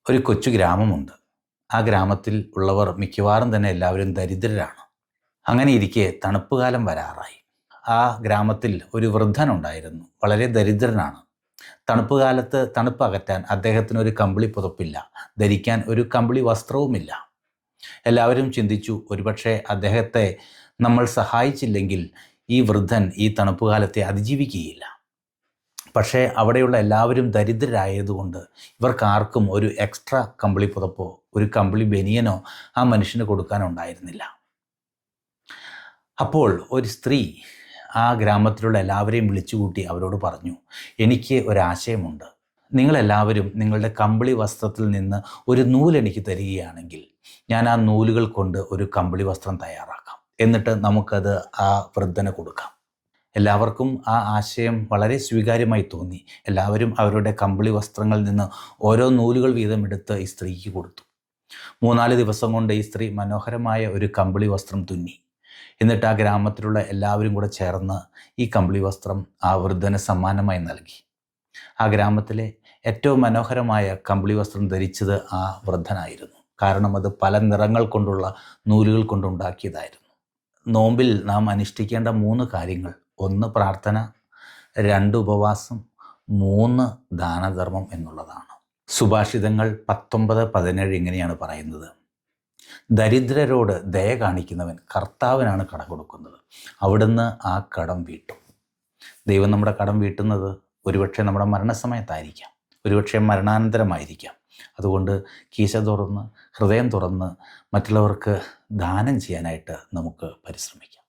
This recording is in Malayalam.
ഒരു കൊച്ചു ഗ്രാമമുണ്ട്. ആ ഗ്രാമത്തിൽ ഉള്ളവർ മിക്കവാറും തന്നെ എല്ലാവരും ദരിദ്രരാണ്. അങ്ങനെ ഇരിക്കെ തണുപ്പ് കാലം വരാറായി. ആ ഗ്രാമത്തിൽ ഒരു വൃദ്ധനുണ്ടായിരുന്നു. വളരെ ദരിദ്രനാണ്. തണുപ്പ് കാലത്ത് തണുപ്പ് അകറ്റാൻ അദ്ദേഹത്തിന് ഒരു കമ്പിളി പുതപ്പില്ല, ധരിക്കാൻ ഒരു കമ്പിളി വസ്ത്രവുമില്ല. എല്ലാവരും ചിന്തിച്ചു, ഒരുപക്ഷെ അദ്ദേഹത്തെ നമ്മൾ സഹായിച്ചില്ലെങ്കിൽ ഈ വൃദ്ധൻ ഈ തണുപ്പ് കാലത്തെ അതിജീവിക്കുകയില്ല. പക്ഷേ അവിടെയുള്ള എല്ലാവരും ദരിദ്രരായതുകൊണ്ട് ഇവർക്കാർക്കും ഒരു എക്സ്ട്രാ കമ്പിളി പുതപ്പോ ഒരു കമ്പിളി ബനിയനോ ആ മനുഷ്യന് കൊടുക്കാനുണ്ടായിരുന്നില്ല. അപ്പോൾ ഒരു സ്ത്രീ ആ ഗ്രാമത്തിലുള്ള എല്ലാവരെയും വിളിച്ചുകൂട്ടി അവരോട് പറഞ്ഞു, എനിക്ക് ഒരാശയമുണ്ട്. നിങ്ങളെല്ലാവരും നിങ്ങളുടെ കമ്പിളി വസ്ത്രത്തിൽ നിന്ന് ഒരു നൂലെനിക്ക് തരികയാണെങ്കിൽ ഞാൻ ആ നൂലുകൾ കൊണ്ട് ഒരു കമ്പിളി വസ്ത്രം തയ്യാറാക്കാം. എന്നിട്ട് നമുക്കത് ആ വൃദ്ധന് കൊടുക്കാം. എല്ലാവർക്കും ആ ആശയം വളരെ സ്വീകാര്യമായി തോന്നി. എല്ലാവരും അവരുടെ കമ്പിളി വസ്ത്രങ്ങളിൽ നിന്ന് ഓരോ നൂലുകൾ വീതം എടുത്ത് ഈ സ്ത്രീക്ക് കൊടുത്തു. 3-4 ദിവസം കൊണ്ട് ഈ സ്ത്രീ മനോഹരമായ ഒരു കമ്പിളി വസ്ത്രം തുന്നി. എന്നിട്ട് ആ ഗ്രാമത്തിലുള്ള എല്ലാവരും കൂടെ ചേർന്ന് ഈ കമ്പിളി വസ്ത്രം ആ വൃദ്ധന് സമ്മാനമായി നൽകി. ആ ഗ്രാമത്തിലെ ഏറ്റവും മനോഹരമായ കമ്പിളി വസ്ത്രം ധരിച്ചത് ആ വൃദ്ധനായിരുന്നു. കാരണം അത് പല നിറങ്ങൾ കൊണ്ടുള്ള നൂലുകൾ കൊണ്ടുണ്ടാക്കിയതായിരുന്നു. നോമ്പിൽ നാം അനുഷ്ഠിക്കേണ്ട 3 കാര്യങ്ങൾ: 1 പ്രാർത്ഥന, 2 ഉപവാസം, 3 ദാനധർമ്മം എന്നുള്ളതാണ്. സുഭാഷിതങ്ങൾ 19:17 ഇങ്ങനെയാണ് പറയുന്നത്: ദരിദ്രരോട് ദയ കാണിക്കുന്നവൻ കർത്താവിനാണ് കടം കൊടുക്കുന്നത്, അവിടുന്ന് ആ കടം വീട്ടും. ദൈവം നമ്മുടെ കടം വീട്ടുന്നത് ഒരുപക്ഷെ നമ്മുടെ മരണസമയത്തായിരിക്കാം, ഒരുപക്ഷെ മരണാനന്തരമായിരിക്കാം. അതുകൊണ്ട് കീശ തുറന്ന്, ഹൃദയം തുറന്ന് മറ്റുള്ളവർക്ക് ദാനം ചെയ്യാനായിട്ട് നമുക്ക് പരിശ്രമിക്കാം.